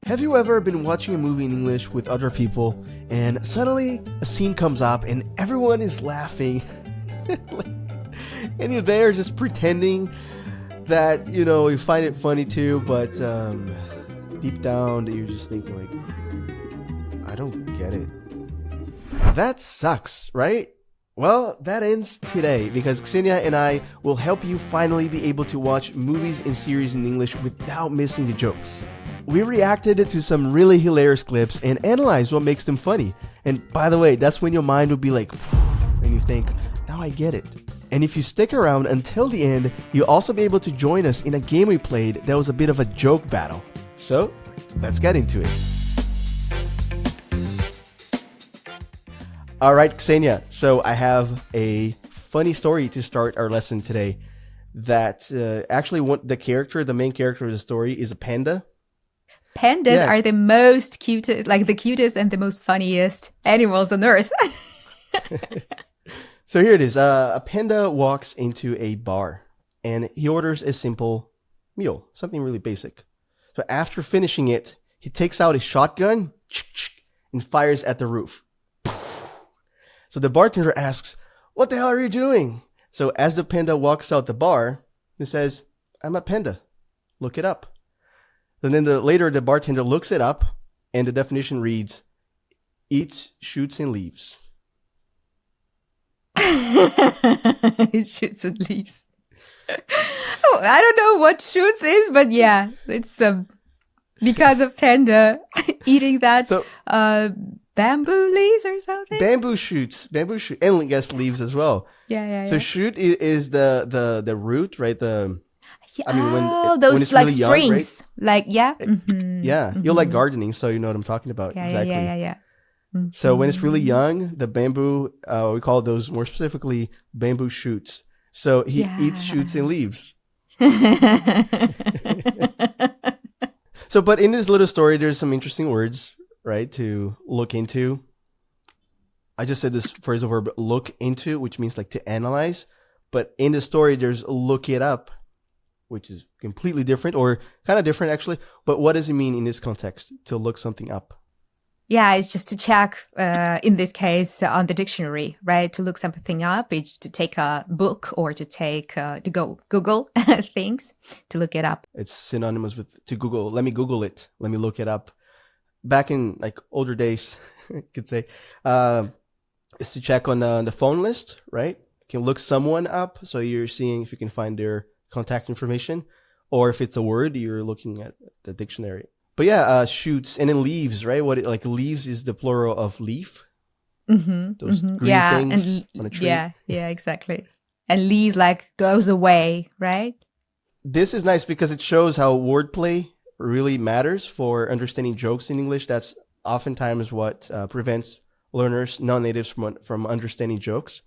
Have you ever been watching a movie in English with other people and suddenly a scene comes up and everyone is laughing and you're there just pretending that, you find it funny too, but deep down you're just thinking like, I don't get it. That sucks, right? Well, that ends today because Ksenia and I will help you finally be able to watch movies and series in English without missing the jokes. We reacted to some really hilarious clips and analyzed what makes them funny. And by the way, that's when your mind will be like, and you think, now I get it. And if you stick around until the end, you'll also be able to join us in a game we played that was a bit of a joke battle. So, let's get into it. Alright, Ksenia, so I have a funny story to start our lesson today that actually the main character of the story is a panda. Pandas are the most cutest, like the cutest and the most funniest animals on earth. So here it is. A panda walks into a bar and he orders a simple meal, something really basic. So after finishing it, he takes out a shotgun and fires at the roof. So the bartender asks, "What the hell are you doing?" So as the panda walks out the bar, he says, "I'm a panda. Look it up." And then later the bartender looks it up and the definition reads, "Eats, shoots, and leaves." It shoots and leaves. Oh, I don't know what shoots is, but yeah, it's because of panda eating that bamboo leaves or something. Bamboo shoots, and I guess leaves as well. Yeah. So shoot is the root, right? When those it's like really young, springs, right? like Yeah, Mm-hmm. You like gardening, so you know what I'm talking about. Exactly. Yeah. Mm-hmm. So when it's really young, the bamboo, we call those more specifically bamboo shoots. So he eats shoots and leaves. So, but in this little story, there's some interesting words, right, to look into. I just said this phrasal verb, look into, which means like to analyze. But in the story, there's look it up, which is completely different or kind of different actually. But what does it mean in this context to look something up? Yeah, it's just to check, in this case, on the dictionary, right? To look something up, it's to take a book or to take, to go Google things, to look it up. It's synonymous with to Google. Let me Google it. Let me look it up. Back in like older days, I could say, is to check on the phone list, right? You can look someone up. So you're seeing if you can find their contact information, or if it's a word, you're looking at the dictionary. But yeah, shoots and then leaves, right? Like leaves is the plural of leaf. Mm-hmm, Those green things on a tree. Yeah, exactly. And leaves like goes away, right? This is nice because it shows how wordplay really matters for understanding jokes in English. That's oftentimes what prevents learners, non-natives from understanding jokes.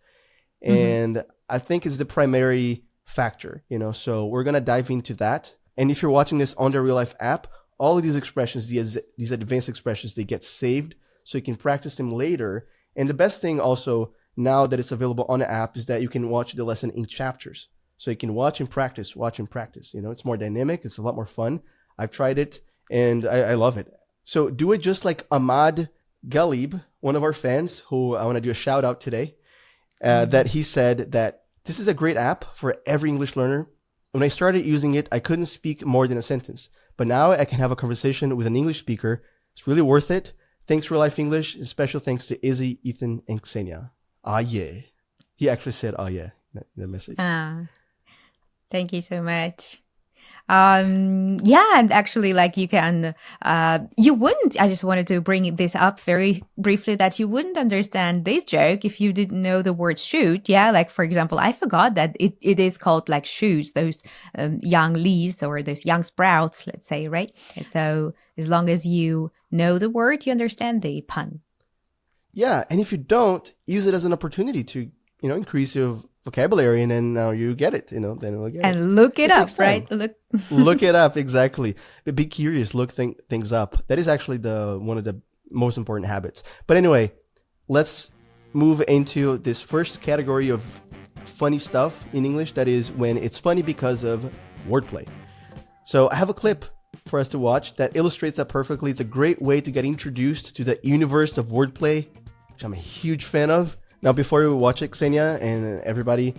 And I think it's the primary factor, so we're going to dive into that. And if you're watching this on the RealLife app, all of these expressions, these advanced expressions, they get saved so you can practice them later. And the best thing also, now that it's available on the app, is that you can watch the lesson in chapters. So you can watch and practice. It's more dynamic. It's a lot more fun. I've tried it and I love it. So do it just like 𝗥𝗲𝗹𝗶𝗀𝗟𝗶, one of our fans who I want to do a shout out today, that he said that this is a great app for every English learner. When I started using it, I couldn't speak more than a sentence. But now I can have a conversation with an English speaker. It's really worth it. Thanks for Life English. And special thanks to Izzy, Ethan, and Ksenia. Ah, yeah. He actually said, ah, yeah, in the message. Thank you so much. And actually, like you can, you wouldn't, I just wanted to bring this up very briefly, that you wouldn't understand this joke if you didn't know the word shoot. Yeah, like for example, I forgot that it is called like shoots, those young leaves or those young sprouts, let's say, right? So as long as you know the word, you understand the pun. Yeah, and if you don't, use it as an opportunity to, increase your vocabulary, and then now you get it, then we'll get it. And look it up, right? Look it up, exactly. Be curious, look things up. That is actually one of the most important habits. But anyway, let's move into this first category of funny stuff in English. That is when it's funny because of wordplay. So I have a clip for us to watch that illustrates that perfectly. It's a great way to get introduced to the universe of wordplay, which I'm a huge fan of. Now, before we watch it, Ksenia and everybody,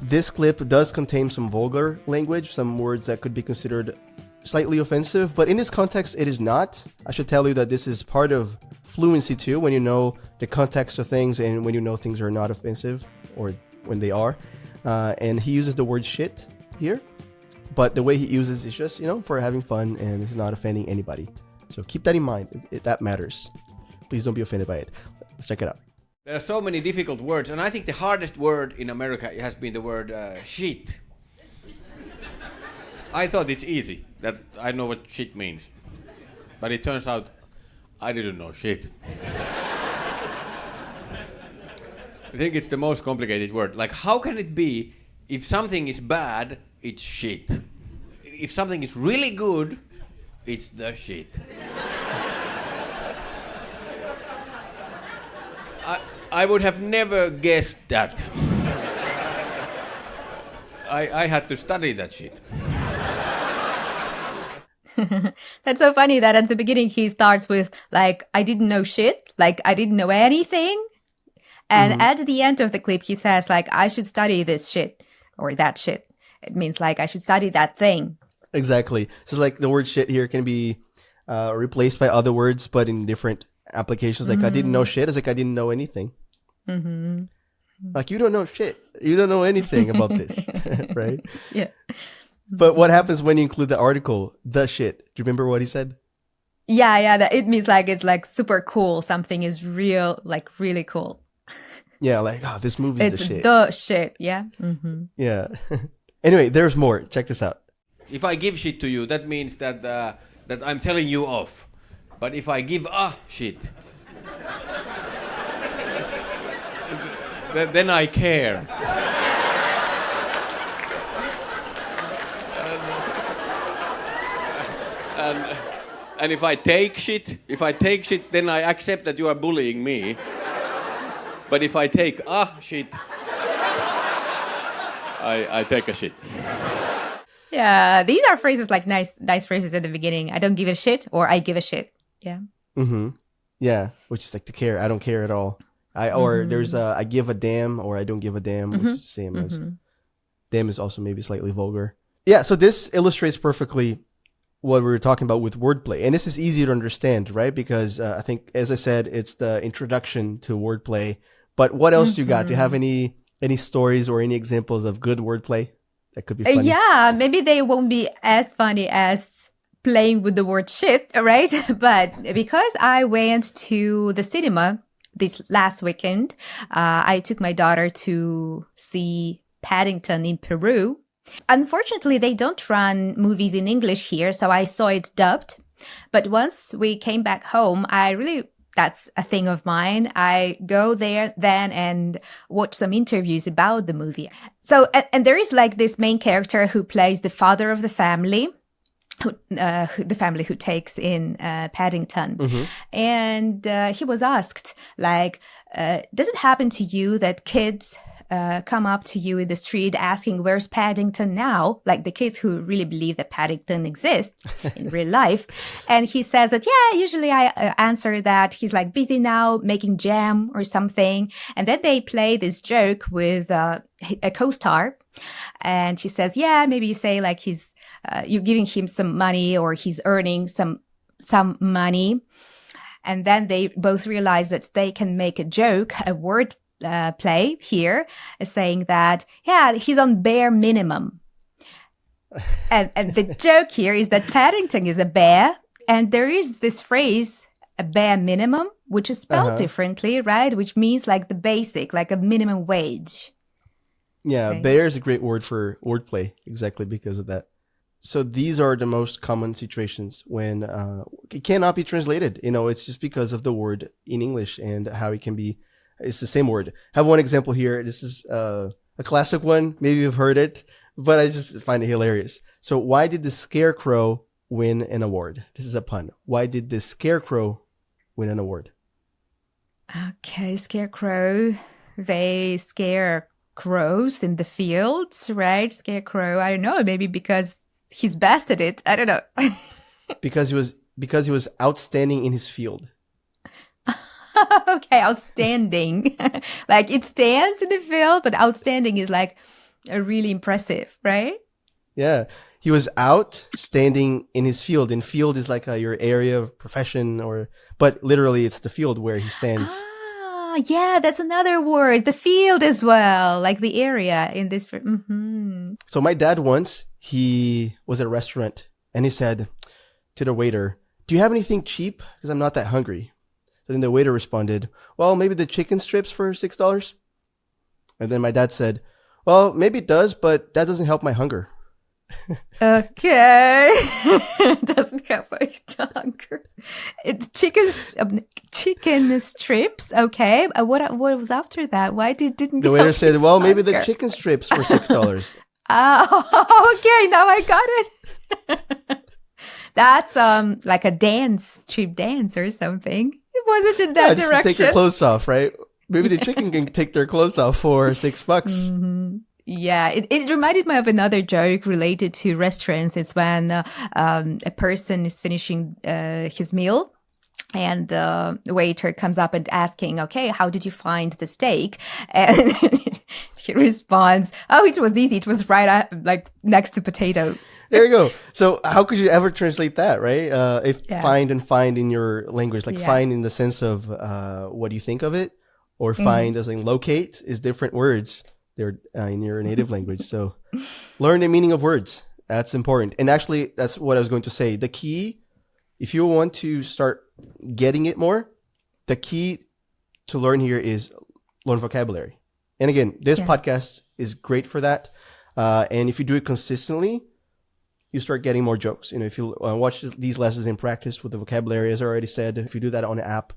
this clip does contain some vulgar language, some words that could be considered slightly offensive, but in this context, it is not. I should tell you that this is part of fluency too, when you know the context of things and when you know things are not offensive or when they are. And he uses the word shit here, but the way he uses is just, for having fun, and it's not offending anybody. So keep that in mind. That matters. Please don't be offended by it. Let's check it out. There are so many difficult words, and I think the hardest word in America has been the word shit. I thought it's easy, that I know what shit means. But it turns out I didn't know shit. I think it's the most complicated word. Like, how can it be if something is bad, it's shit? If something is really good, it's the shit. I would have never guessed that. I had to study that shit. That's so funny that at the beginning he starts with, like, I didn't know shit, like, I didn't know anything. And at the end of the clip, he says, like, I should study this shit or that shit. It means, like, I should study that thing. Exactly. So, like, the word shit here can be replaced by other words, but in different applications. Like, I didn't know shit. It's like, I didn't know anything. Like, you don't know shit. You don't know anything about this, right? Yeah. But what happens when you include the article, the shit? Do you remember what he said? Yeah. It means, like, it's, like, super cool. Something is real, like, really cool. Yeah, like, this movie's It's the shit. the shit, yeah? Yeah. Anyway, there's more. Check this out. If I give shit to you, that means that that I'm telling you off. But if I give shit, then I care. And if I take shit, then I accept that you are bullying me. But if I take shit, I take a shit. Yeah, these are phrases, like nice phrases at the beginning. I don't give a shit, or I give a shit. Yeah. Yeah, which is like to care. I don't care at all. Or there's I give a damn, or I don't give a damn, which is the same as damn is also maybe slightly vulgar. Yeah, so this illustrates perfectly what we were talking about with wordplay. And this is easy to understand, right? Because I think, as I said, it's the introduction to wordplay. But what else you got? Do you have any stories or any examples of good wordplay that could be funny? Yeah, maybe they won't be as funny as playing with the word shit, right? But because I went to the cinema this last weekend, I took my daughter to see Paddington in Peru. Unfortunately, they don't run movies in English here, so I saw it dubbed. But once we came back home, that's a thing of mine. I go there then and watch some interviews about the movie. So, and there is like this main character who plays the father of the family, the family who takes in Paddington. And he was asked, like, does it happen to you that kids come up to you in the street asking, where's Paddington now? Like the kids who really believe that Paddington exists in real life. And he says that, yeah, usually I answer that he's like busy now making jam or something. And then they play this joke with a co-star. And she says, yeah, maybe you say like you're giving him some money, or he's earning some money. And then they both realize that they can make a joke, a word play here, saying that, yeah, he's on bare minimum. and the joke here is that Paddington is a bear, and there is this phrase, a bare minimum, which is spelled differently, right? Which means like the basic, like a minimum wage. Yeah, right? Bear is a great word for wordplay, exactly because of that. So these are the most common situations when it cannot be translated. It's just because of the word in English and how it can be. It's the same word. I have one example here. This is a classic one. Maybe you've heard it, but I just find it hilarious. So why did the Scarecrow win an award? This is a pun. Why did the Scarecrow win an award? Okay, Scarecrow. They scare crows in the fields, right? Scarecrow. I don't know. Maybe because he's best at it. I don't know. because he was outstanding in his field. Okay, outstanding. Like it stands in the field, but outstanding is like a really impressive, right? Yeah, he was outstanding in his field. And field is like your area of profession, but literally it's the field where he stands. Ah, yeah, that's another word. The field as well, like the area in this. So my dad once, he was at a restaurant and he said to the waiter, "Do you have anything cheap? Because I'm not that hungry." So then the waiter responded, "Well, maybe the chicken strips for $6. And then my dad said, "Well, maybe it does, but that doesn't help my hunger." Okay. Doesn't help my hunger. It's chicken strips. Okay. What was after that? Why didn't the waiter help said, his "Well, maybe the hunger?" chicken strips for $6. Oh, okay. Now I got it. That's like a strip dance or something. It wasn't in that Yeah, just to direction. take your clothes off, right? Maybe the chicken can take their clothes off for $6. Yeah, it reminded me of another joke related to restaurants. It's when a person is finishing his meal and the waiter comes up and asking, "Okay, how did you find the steak?" And he responds, "Oh, it was easy. It was right like next to potato." There you go. So how could you ever translate that, right? If Yeah. find in your language, like Yeah. find in the sense of what do you think of it, or find as in locate is different words. They're in your native language. So learn the meaning of words. That's important. And actually, that's what I was going to say. The key, if you want to start getting it more, the key to learn here is learn vocabulary. And again, this podcast is great for that. And if you do it consistently, you start getting more jokes. You know, if you watch these lessons in practice with the vocabulary, as I already said, if you do that on an app,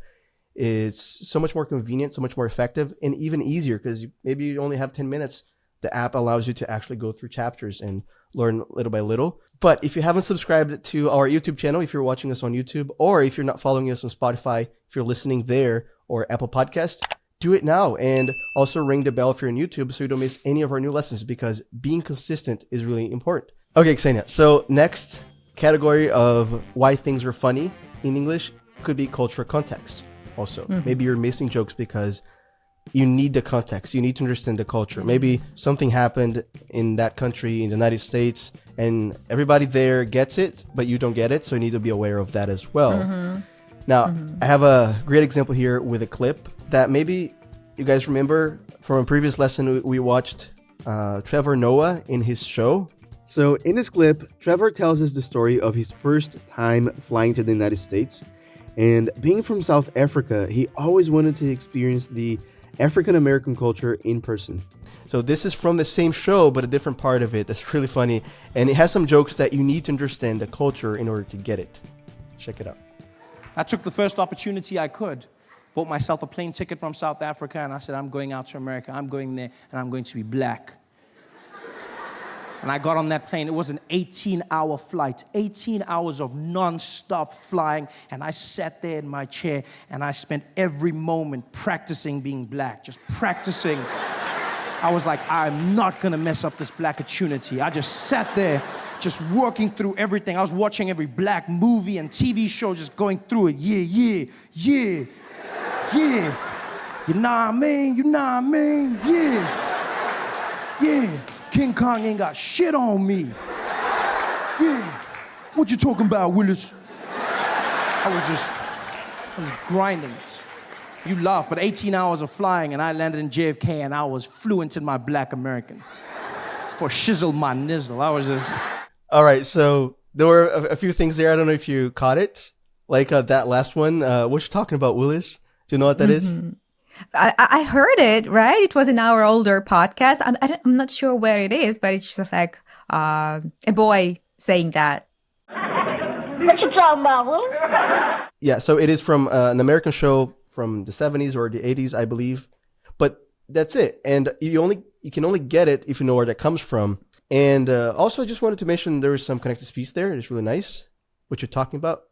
it's so much more convenient, so much more effective, and even easier because maybe you only have 10 minutes. The app allows you to actually go through chapters and learn little by little. But if you haven't subscribed to our YouTube channel, if you're watching us on YouTube, or if you're not following us on Spotify, if you're listening there, or Apple Podcast, do it now. And also ring the bell if you're on YouTube so you don't miss any of our new lessons, because being consistent is really important. Okay, Ksenia. So next category of why things are funny in English could be cultural context. Also, maybe you're missing jokes because you need the context. You need to understand the culture. Maybe something happened in that country, in the United States, and everybody there gets it, but you don't get it. So you need to be aware of that as well. Now, I have a great example here with a clip that maybe you guys remember from a previous lesson we watched Trevor Noah in his show. So in this clip, Trevor tells us the story of his first time flying to the United States. And being from South Africa, he always wanted to experience the African-American culture in person. So this is from the same show, but a different part of it. That's really funny. And it has some jokes that you need to understand the culture in order to get it. Check it out. I took the first opportunity I could. Bought myself a plane ticket from South Africa, and I said, I'm going out to America. I'm going there, and I'm going to be black. And I got on that plane. It was an 18-hour flight, 18 hours of non-stop flying. And I sat there in my chair, and I spent every moment practicing being black, just practicing. I was like, I'm not going to mess up this black opportunity. I just sat there, just working through everything. I was watching every black movie and TV show, just going through it. Yeah. You know what I mean? Yeah. King Kong ain't got shit on me. Yeah. What you talking about, Willis? I was grinding it. You laugh, but 18 hours of flying, and I landed in JFK, and I was fluent in my black American. For shizzle my nizzle, I was just... All right, so there were a few things there. I don't know if you caught it. Like that last one. What you're talking about, Willis? Do you know what that is? I heard it, right? It was an hour older podcast. I'm not sure where it is, but it's just like a boy saying that. What you talking about, Willis? Yeah, so it is from an American show from the 70s or the 80s, I believe. But that's it. And you can only get it if you know where that comes from. And also, I just wanted to mention there is some connected speech there. It's really nice. What you're talking about.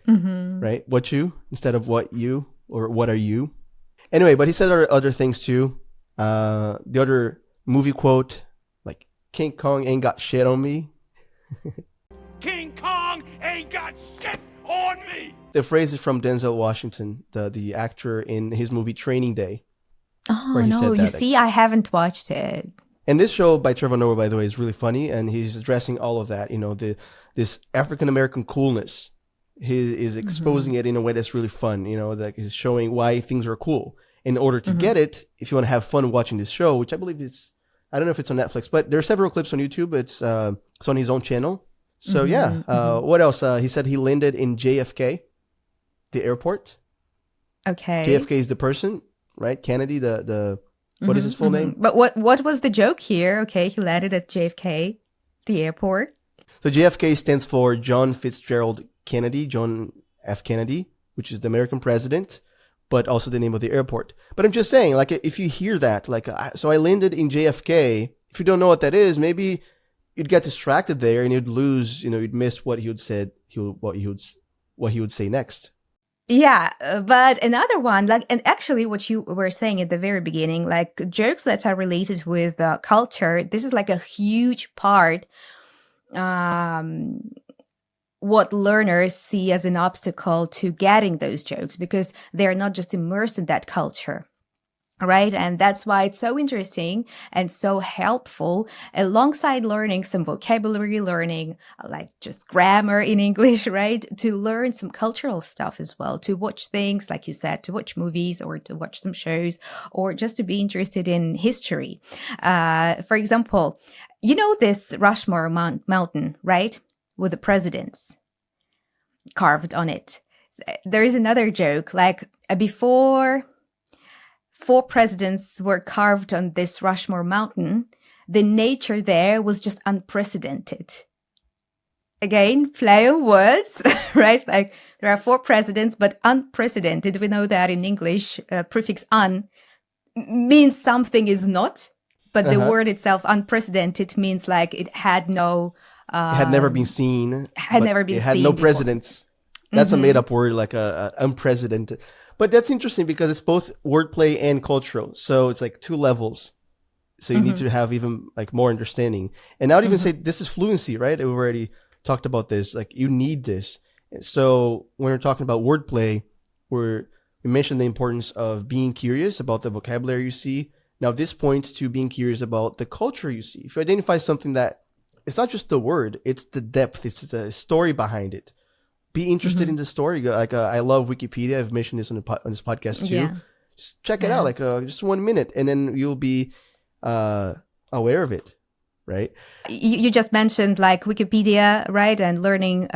Right? What you instead of what you. Or what are you? Anyway, but he said other things too. The other movie quote, like, King Kong ain't got shit on me. King Kong ain't got shit on me. The phrase is from Denzel Washington, the actor in his movie Training Day. Oh, where he said no. You that. see, I haven't watched it. And this show by Trevor Noah, by the way, is really funny, and he's addressing all of that. You know, this African American coolness. He is exposing it in a way that's really fun. You know, that is showing why things are cool. In order to get it, if you want to have fun watching this show, which I believe I don't know if it's on Netflix, but there are several clips on YouTube. It's on his own channel. So what else? He said he landed in JFK, the airport. Okay. JFK is the person, right? Kennedy, the what is his full name? But what was the joke here? Okay, he landed at JFK, the airport. So JFK stands for John Fitzgerald Kennedy, John F. Kennedy, which is the American president, but also the name of the airport. But I'm just saying, like, if you hear that, like, so I landed in JFK, if you don't know what that is, maybe you'd get distracted there and you'd lose, you'd miss what he would say next. Yeah, but another one, like, and actually what you were saying at the very beginning, like jokes that are related with culture, this is like a huge part, what learners see as an obstacle to getting those jokes because they're not just immersed in that culture. Right. And that's why it's so interesting and so helpful alongside learning some vocabulary, learning like just grammar in English, right? To learn some cultural stuff as well, to watch things, like you said, to watch movies or to watch some shows or just to be interested in history. For example, you know this Rushmore mountain, right? With the presidents carved on it. There is another joke, like before 4 presidents were carved on this Rushmore mountain, the nature there was just unprecedented. Again, play on words, right? Like there are 4 presidents, but unprecedented. We know that in English, prefix un means something is not, but the word itself, unprecedented, means like it had no... it had never been seen. It had no before. presidents. That's a made-up word, like a unprecedented. But that's interesting because it's both wordplay and cultural. So it's like 2 levels. So you need to have even like more understanding. And I would even say this is fluency, right? We've already talked about this. Like you need this. And so when we're talking about wordplay, we mentioned the importance of being curious about the vocabulary you see. Now this points to being curious about the culture you see. If you identify something that it's not just the word, it's the depth, it's the story behind it. Be interested in the story. Like I love Wikipedia. I've mentioned this on this podcast too. Yeah. Just check it out, like just 1 minute, and then you'll be aware of it, right? You just mentioned like Wikipedia, right? And learning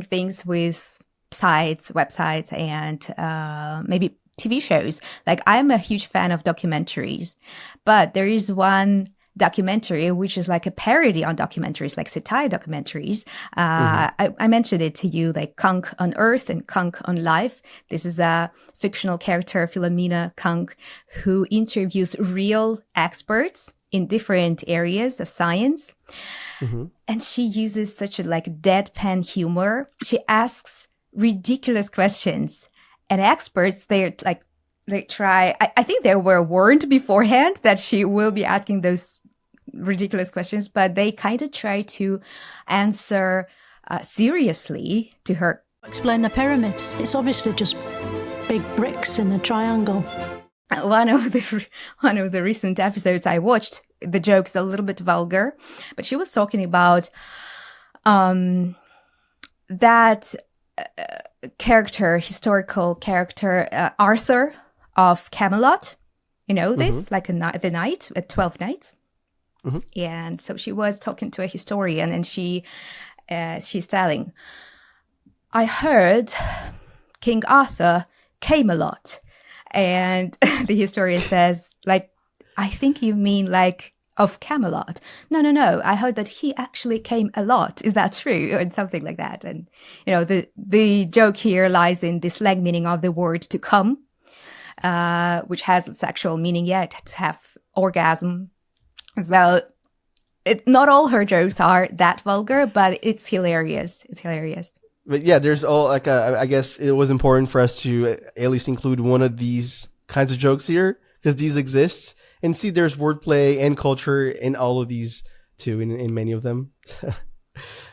things with sites, websites, and maybe TV shows. Like I'm a huge fan of documentaries, but there is one documentary which is like a parody on documentaries, like satire documentaries. I mentioned it to you, like 𝗥𝗲 on Earth and 𝗥𝗲 on Life. This is a fictional character, Philomena 𝗥𝗲, who interviews real experts in different areas of science. And she uses such a like deadpan humor. She asks ridiculous questions, and experts, they try, I think they were warned beforehand that she will be asking those ridiculous questions, but they kind of try to answer seriously to her. Explain the pyramids. It's obviously just big bricks in a triangle. One of the recent episodes I watched, the joke's a little bit vulgar, but she was talking about that historical character, Arthur of Camelot. You know this, like the night at 12 nights. And so she was talking to a historian, and she's telling, I heard King Arthur came a lot. And the historian says, like, I think you mean like of Camelot. No. I heard that he actually came a lot. Is that true? Or something like that. And, the joke here lies in the slang meaning of the word to come, which has a sexual meaning, to have orgasm. So not all her jokes are that vulgar, but it's hilarious. It's hilarious. But yeah, there's all like I guess it was important for us to at least include one of these kinds of jokes here because these exist, and see there's wordplay and culture in all of these too, in many of them.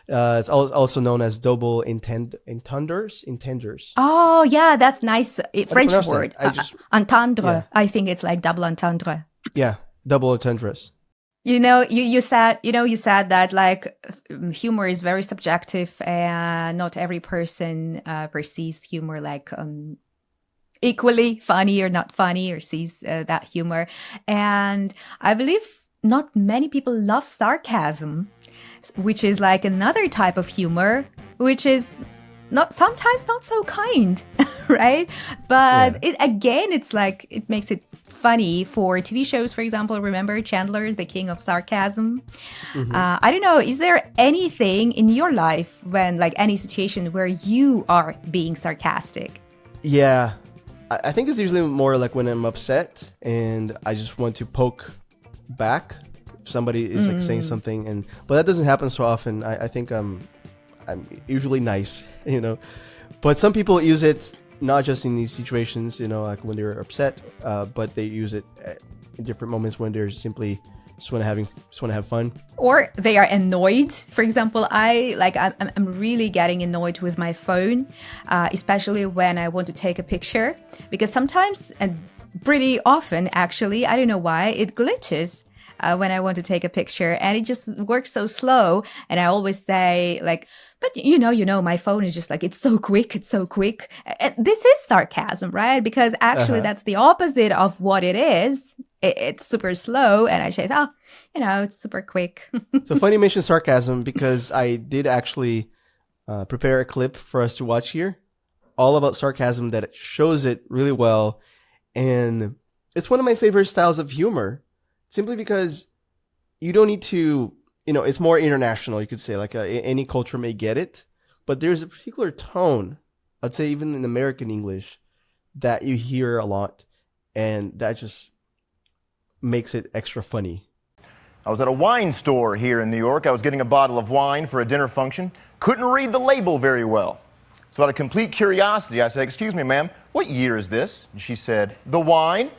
It's also known as double intenders. Oh, yeah, that's nice. French pronounce that. word. Yeah. Entendre. I think it's like double entendre. Yeah, double entendres. You said that like humor is very subjective and not every person perceives humor like equally funny or not funny or sees that humor. And I believe not many people love sarcasm, which is like another type of humor, which is sometimes not so kind, right? But it's like it makes it funny for TV shows, for example. Remember Chandler, the king of sarcasm? I don't know, is there anything in your life when like any situation where you are being sarcastic? Yeah, I think it's usually more like when I'm upset and I just want to poke back. Somebody is like saying something, but that doesn't happen so often. I think I'm usually nice, but some people use it not just in these situations, like when they're upset, but they use it in different moments when they're simply just want to have fun, or they are annoyed. For example, I'm really getting annoyed with my phone, especially when I want to take a picture, because sometimes, and pretty often actually, I don't know why, it glitches when I want to take a picture, and it just works so slow. And I always say like, but my phone is just like, it's so quick. And this is sarcasm, right? Because actually that's the opposite of what it is. It's super slow, and I say, it's super quick. So funny you mention sarcasm, because I did actually prepare a clip for us to watch here, all about sarcasm, that it shows it really well. And it's one of my favorite styles of humor, simply because you don't need to, it's more international, you could say, like any culture may get it, but there's a particular tone, I'd say even in American English, that you hear a lot, and that just makes it extra funny. I was at a wine store here in New York. I was getting a bottle of wine for a dinner function. Couldn't read the label very well. So out of complete curiosity, I said, "Excuse me, ma'am, what year is this?" And she said, "The wine."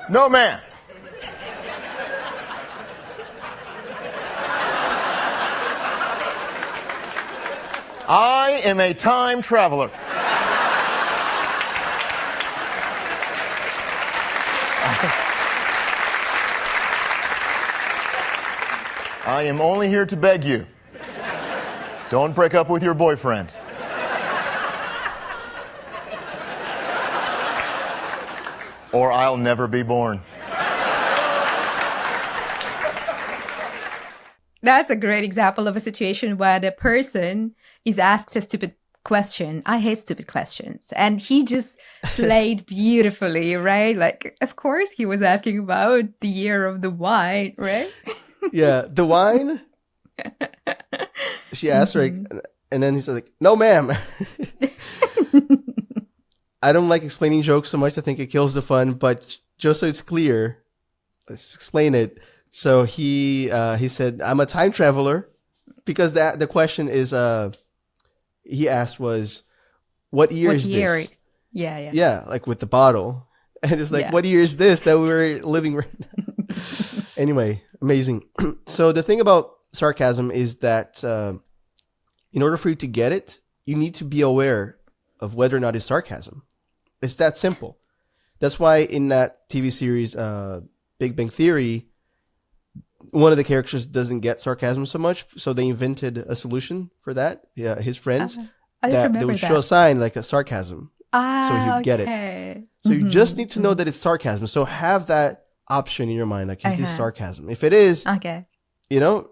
No, ma'am. I am a time traveler. I am only here to beg you. Don't break up with your boyfriend. Or I'll never be born. That's a great example of a situation where the person is asked a stupid question. I hate stupid questions. And he just played beautifully, right? Like, of course, he was asking about the year of the wine, right? Yeah, the wine. She asked, right? And then he's like, "No, ma'am." I don't like explaining jokes so much. I think it kills the fun. But just so it's clear, let's just explain it. So he said, "I'm a time traveler," because the question is he asked was, "What year is this?" Yeah. Yeah, like with the bottle. And it's like, "What year is this that we're living right now?" Anyway, amazing. So the thing about sarcasm is that in order for you to get it, you need to be aware of whether or not it's sarcasm. It's that simple. That's why in that TV series, Big Bang Theory, one of the characters doesn't get sarcasm so much, so they invented a solution for that. Yeah, his friends, that they would show a sign like a sarcasm, so he'd get it. So you just need to know that it's sarcasm. So have that option in your mind, like, is this sarcasm? If it is,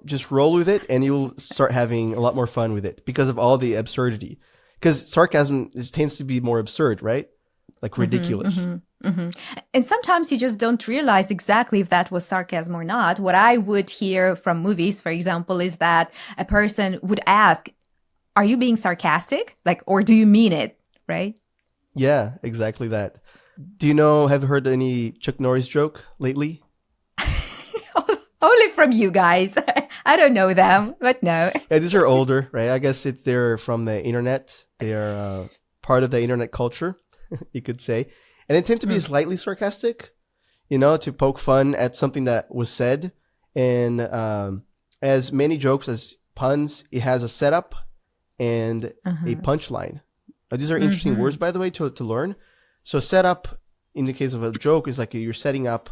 just roll with it, and you'll start having a lot more fun with it because of all the absurdity. Because sarcasm tends to be more absurd, right? Like ridiculous. And sometimes you just don't realize exactly if that was sarcasm or not. What I would hear from movies, for example, is that a person would ask, "Are you being sarcastic? Like, or do you mean it?" Right? Yeah, exactly that. Do you have you heard any Chuck Norris joke lately? Only from you guys. I don't know them, but no. Yeah, these are older, right? I guess they're from the internet. They are part of the internet culture, you could say. And they tend to be slightly sarcastic, to poke fun at something that was said. And as many jokes as puns, it has a setup and a punchline. Now, these are interesting words, by the way, to learn. So setup, in the case of a joke, is like you're setting up,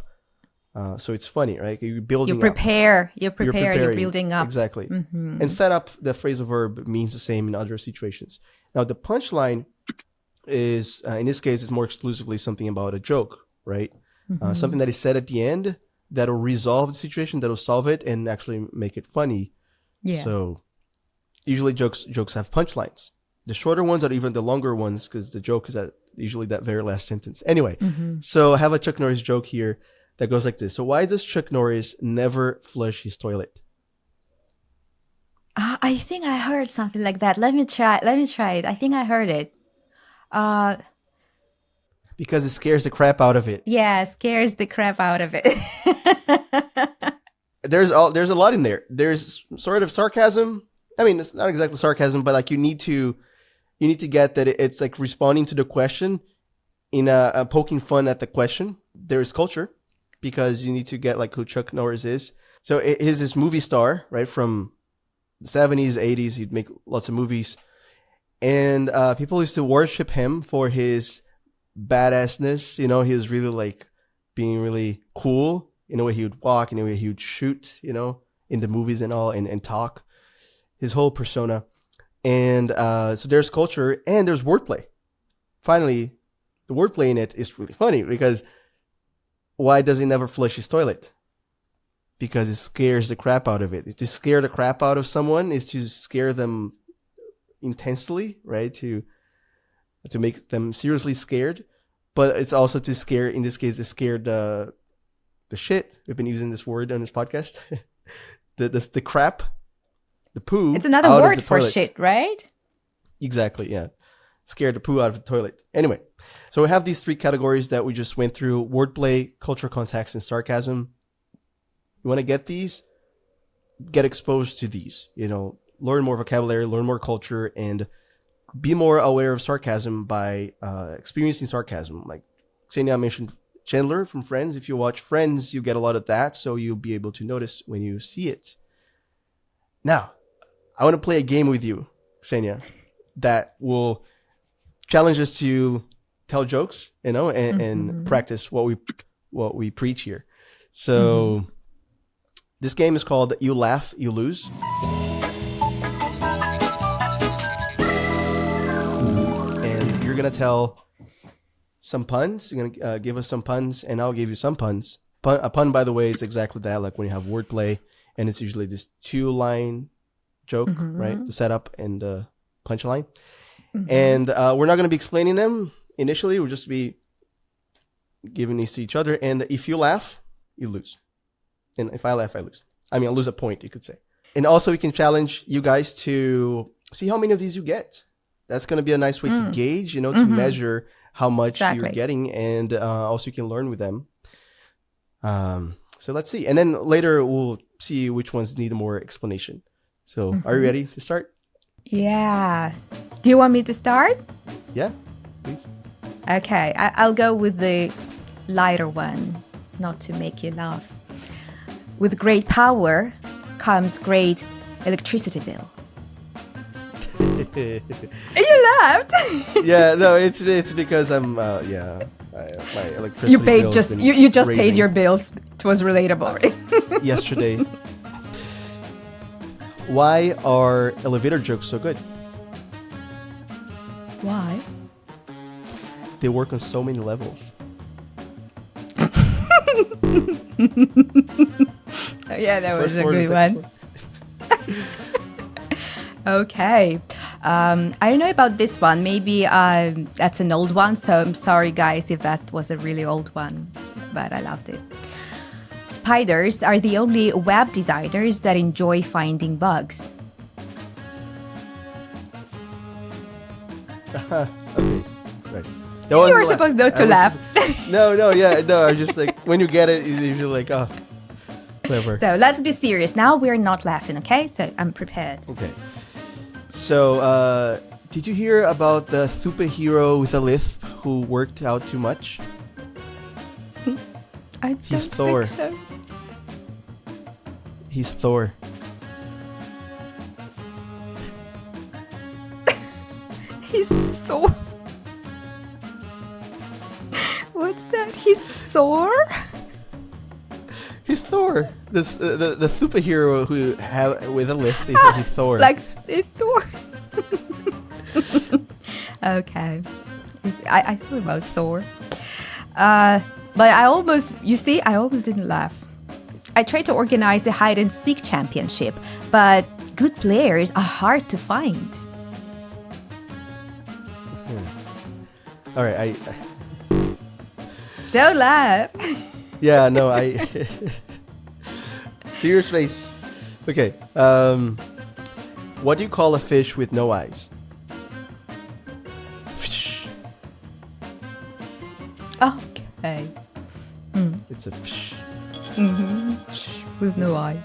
so it's funny, right? You're building You prepare. You're preparing. building up. Exactly. And setup, the phrasal verb means the same in other situations. Now, the punchline is, in this case, it's more exclusively something about a joke, right? Something that is said at the end that'll resolve the situation, that'll solve it, and actually make it funny. Yeah. So usually jokes have punchlines. The shorter ones are even the longer ones because the joke is usually that very last sentence. Anyway, so I have a Chuck Norris joke here that goes like this. So why does Chuck Norris never flush his toilet? I think I heard something like that. Let me try it. I think I heard it. Because it scares the crap out of it. Yeah, scares the crap out of it. There's a lot in there. There's sort of sarcasm. I mean, it's not exactly sarcasm, but like you need to get that it's like responding to the question in a poking fun at the question. There's culture because you need to get like who Chuck Norris is. So he's this movie star, right? From the 70s, 80s, he'd make lots of movies. And people used to worship him for his badassness. He was really like being really cool in the way he would walk, in the way he would shoot, in the movies and all, and talk. His whole persona. And so there's culture and there's wordplay. Finally, the wordplay in it is really funny because why does he never flush his toilet? Because it scares the crap out of it. To scare the crap out of someone is to scare them intensely, right? To make them seriously scared. But it's also to scare, in this case, to scare the shit. We've been using this word on this podcast. the crap. The poo. It's another word for shit, right? Exactly, yeah. Scare the poo out of the toilet. Anyway, so we have these three categories that we just went through: wordplay, cultural context, and sarcasm. You want to get these? Get exposed to these. Learn more vocabulary, learn more culture, and be more aware of sarcasm by experiencing sarcasm. Like Ksenia mentioned Chandler from Friends. If you watch Friends, you get a lot of that, so you'll be able to notice when you see it. Now, I want to play a game with you, Ksenia, that will challenge us to tell jokes, and practice what we preach here. So this game is called You Laugh, You Lose. And you're going to tell some puns. You're going to give us some puns, and I'll give you some puns. A pun, by the way, is exactly that, like when you have wordplay. And it's usually this 2-line joke, right? The setup and the punchline. And we're not going to be explaining them initially. We'll just be giving these to each other. And if you laugh, you lose. And if I laugh, I lose. I mean, I'll lose a point, you could say. And also, we can challenge you guys to see how many of these you get. That's going to be a nice way to gauge, to measure how much you're getting. And also, you can learn with them. So let's see. And then later, we'll see which ones need more explanation. So are you ready to start? Yeah. Do you want me to start? Yeah, please. Okay, I'll go with the lighter one, not to make you laugh. With great power comes great electricity bill. You laughed. Yeah, no, it's because I'm my electricity. You paid you just paid your bills. It was relatable, right? Yesterday. Why are elevator jokes so good? Why? They work on so many levels. Yeah, that was a good one. Okay. I don't know about this one. Maybe that's an old one, so I'm sorry, guys, if that was a really old one. But I loved it. Spiders are the only web designers that enjoy finding bugs. Okay, right. You were supposed not to laugh. No, I'm just like, when you get it, you're usually like, oh, clever. So let's be serious. Now we're not laughing, okay? So I'm prepared. Okay. So, did you hear about the superhero with a lisp who worked out too much? I He's don't Thor. think so. He's Thor. He's Thor. What's that? He's Thor? He's Thor. This the superhero who have with a lift. He's Thor. Like it's Thor. Okay. I thought about Thor. But I almost didn't laugh. I tried to organize the hide and seek championship, but good players are hard to find. All right, Don't laugh. yeah, no, I serious face. Okay, what do you call a fish with no eyes? Fish. Okay. It's a fish. With no eye.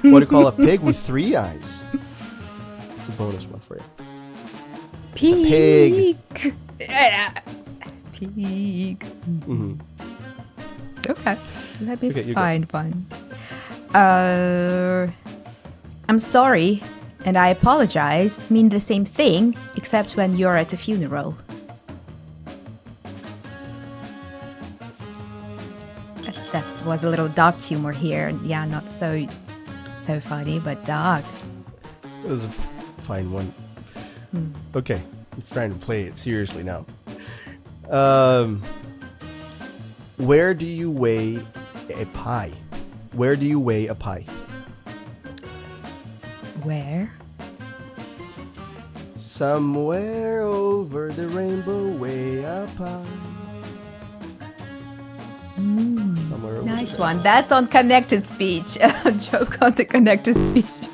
What do you call a pig with 3 eyes? It's a bonus one for you. Pig. pig. Pig. Mhm. Okay. Let me Okay, you go. find one. I'm sorry and I apologize mean the same thing except when you're at a funeral. That was a little dark humor here. Yeah, not so funny, but dark. It was a fine one. Okay, I'm trying to play it seriously now. Where do you weigh a pie? Where do you weigh a pie? Where? Somewhere over the rainbow, way up high. Somewhere over Nice the one. That's on connected speech. A joke on the connected speech.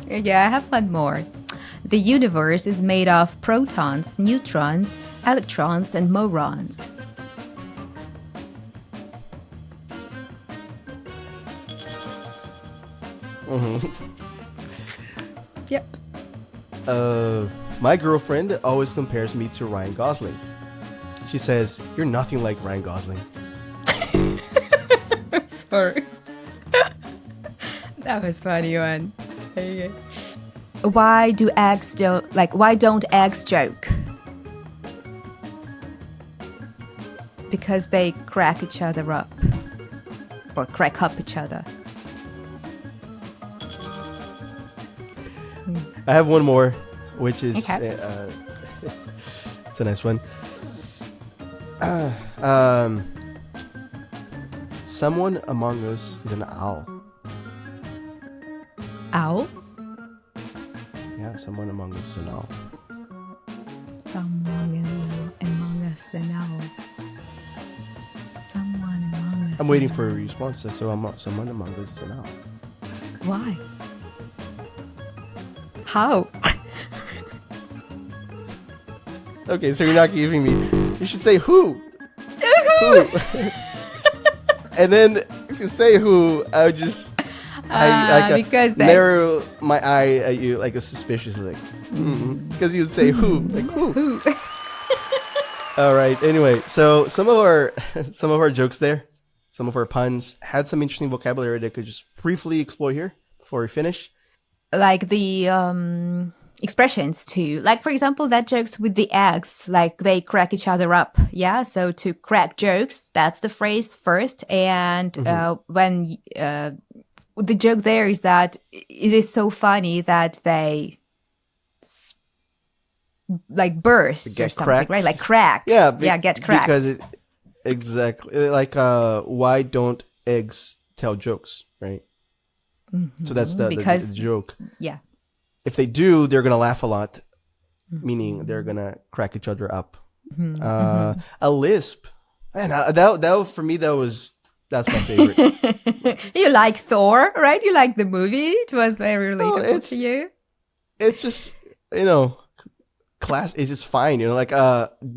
Yeah, I have one more. The universe is made of protons, neutrons, electrons, and morons. Yep. My girlfriend always compares me to Ryan Gosling. She says, "You're nothing like Ryan Gosling." Sorry. That was funny one. Okay. Why don't eggs joke? Because they crack each other up. Or crack up each other. I have one more, which is Okay. it's a nice one. Someone among us is an owl. Owl? Yeah, someone among us is an owl. Someone among us an owl. Someone among us. I'm waiting for a response. So someone among us is an owl. Why? How? Okay, so you're not giving me. You should say who. Who. And then if you say who, I would just because they- narrow my eye at you like a suspicious like because you would say who like who. All right. Anyway, so some of our jokes there, some of our puns had some interesting vocabulary that I could just briefly explore here before we finish. Like the expressions too. Like for example, that jokes with the eggs, like they crack each other up. Yeah. So to crack jokes, that's the phrase first. And when the joke there is that it is so funny that they like burst Get or something, cracked. right? Like crack. Yeah. Get cracked. Because exactly like why don't eggs tell jokes, right? So that's the joke. Yeah. If they do, they're gonna laugh a lot, meaning they're gonna crack each other up. A lisp, man. That for me that's my favorite. You like Thor, right? You like the movie. It was very relatable to you. It's just class. It's just fine. Like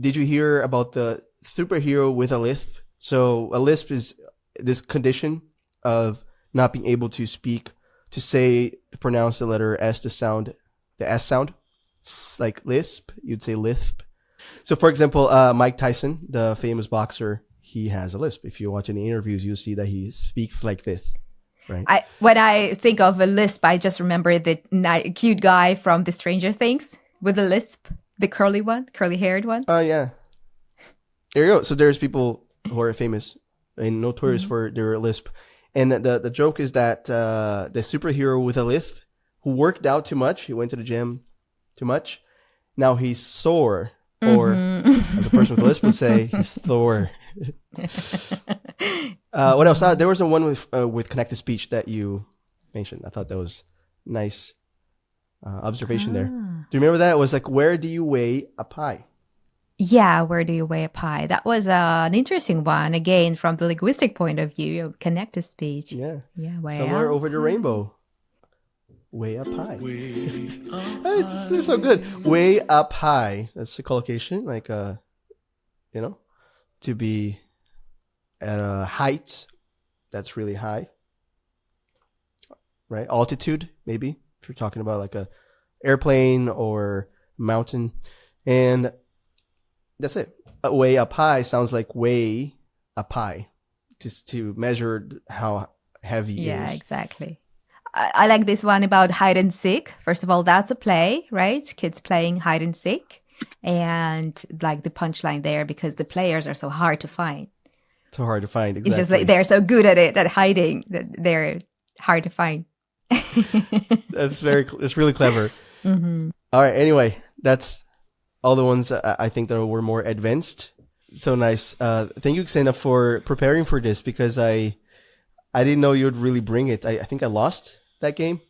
did you hear about the superhero with a lisp? So a lisp is this condition of not being able to speak, to pronounce the letter S, the S sound. like lisp, you'd say lisp. So, for example, Mike Tyson, the famous boxer, he has a lisp. If you watch any interviews, you'll see that he speaks like this, right? When I think of a lisp, I just remember the cute guy from the Stranger Things with the lisp, the curly-haired one. Oh, yeah. There you go. So there's people who are famous and notorious for their lisp. And the joke is that the superhero with a lisp who worked out too much, he went to the gym too much, now he's sore. Or as the person with a lisp would say, he's Thor. What else? There was one with connected speech that you mentioned. I thought that was nice observation there. Do you remember that? It was like, where do you weigh a pie? Yeah, where do you weigh a pie? That was an interesting one. Again, from the linguistic point of view, connected speech. Yeah. Weigh Somewhere up. over the rainbow. Weigh up high. They're so good. Way up high. That's the collocation, like to be at a height that's really high, right? Altitude, maybe if you're talking about like a airplane or mountain, and that's it. Way up high sounds like weigh up high, just to measure how heavy it is. Yeah, exactly. I like this one about hide and seek. First of all, that's a play, right? Kids playing hide and seek. And like the punchline there, because the players are so hard to find. So hard to find, exactly. It's just like they're so good at it, at hiding, that they're hard to find. It's really clever. All right, anyway, that's all the ones I think that were more advanced. So nice. Thank you, Xena, for preparing for this, because I didn't know you would really bring it. I think I lost that game.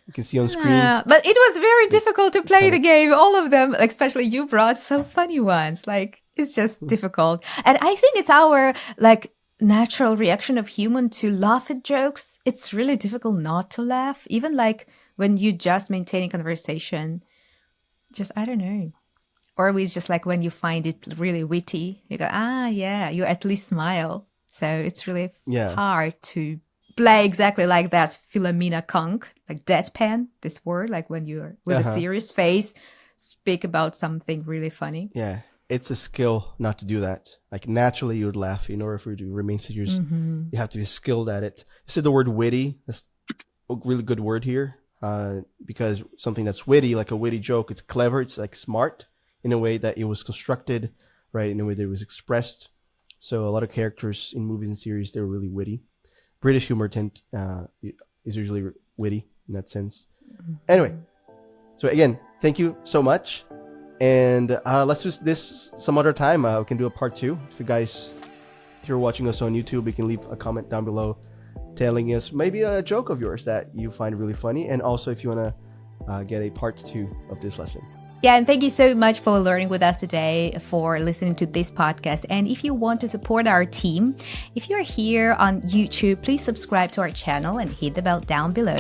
You can see on screen. But it was very difficult to play the game. All of them, especially you brought so funny ones. Like, it's just difficult. And I think it's our like natural reaction of human to laugh at jokes. It's really difficult not to laugh. Even like when you just maintain a conversation. Just, I don't know. Or it's just like when you find it really witty, you go, yeah, you at least smile. So it's really hard to play exactly like that Philomena conch, like deadpan, this word, like when you're with a serious face, speak about something really funny. Yeah, it's a skill not to do that. Like naturally you would laugh in order for you to remain serious. You have to be skilled at it. You said the word witty. That's a really good word here because something that's witty, like a witty joke, it's clever. It's like smart in a way that it was constructed, right? In a way that it was expressed. So a lot of characters in movies and series, they're really witty. British humor is usually witty in that sense. Anyway, so again, thank you so much. And let's do this some other time. We can do a part 2. If you guys, if you're watching us on YouTube, you can leave a comment down below telling us maybe a joke of yours that you find really funny. And also if you want to get a part 2 of this lesson. Yeah, and thank you so much for learning with us today, for listening to this podcast. And if you want to support our team, if you're here on YouTube, please subscribe to our channel and hit the bell down below,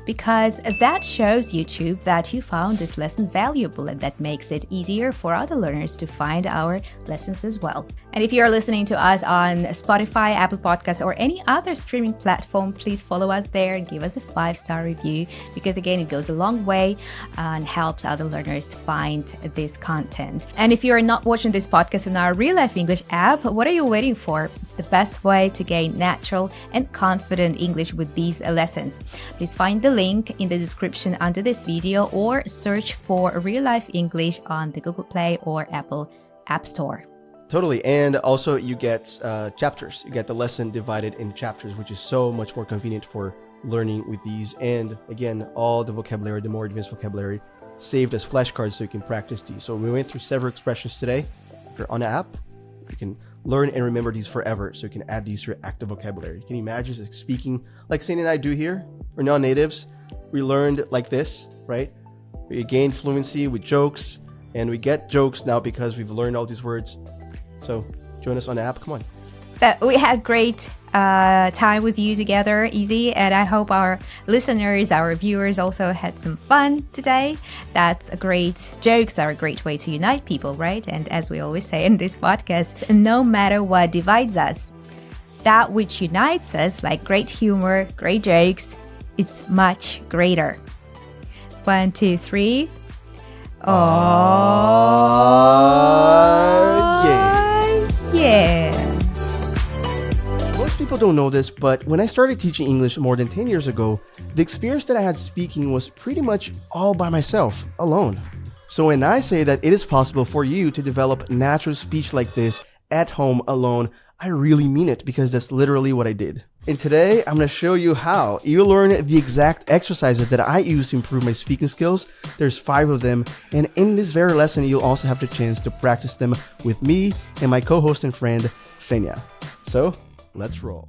because that shows YouTube that you found this lesson valuable, and that makes it easier for other learners to find our lessons as well. And if you're listening to us on Spotify, Apple Podcasts, or any other streaming platform, please follow us there and give us a 5-star review, because again, it goes a long way and helps other learners find this content. And if you're not watching this podcast in our Real Life English app, what are you waiting for? It's the best way to gain natural and confident English with these lessons. Please find the link in the description under this video, or search for Real Life English on the Google Play or Apple App Store. Totally. And also you get chapters. You get the lesson divided in chapters, which is so much more convenient for learning with these. And again, all the vocabulary, the more advanced vocabulary, saved as flashcards so you can practice these. So we went through several expressions today. If you're on the app, you can learn and remember these forever, so you can add these to your active vocabulary. Can you imagine like speaking like Sandy and I do here? We're non-natives. We learned like this, right? We gained fluency with jokes, and we get jokes now because we've learned all these words. So join us on the app. Come on. So we had great time with you together, Easy, and I hope our listeners, our viewers also had some fun today. That's a great, jokes are a great way to unite people, right? And as we always say in this podcast, no matter what divides us, that which unites us, like great humor, great jokes, is much greater. 1, 2, 3. Yeah. Most people don't know this, but when I started teaching English more than 10 years ago, the experience that I had speaking was pretty much all by myself, alone. So when I say that it is possible for you to develop natural speech like this at home alone, I really mean it because that's literally what I did. And today, I'm going to show you how. You'll learn the exact exercises that I use to improve my speaking skills. There's 5 of them. And in this very lesson, you'll also have the chance to practice them with me and my co-host and friend, Ksenia. So, let's roll.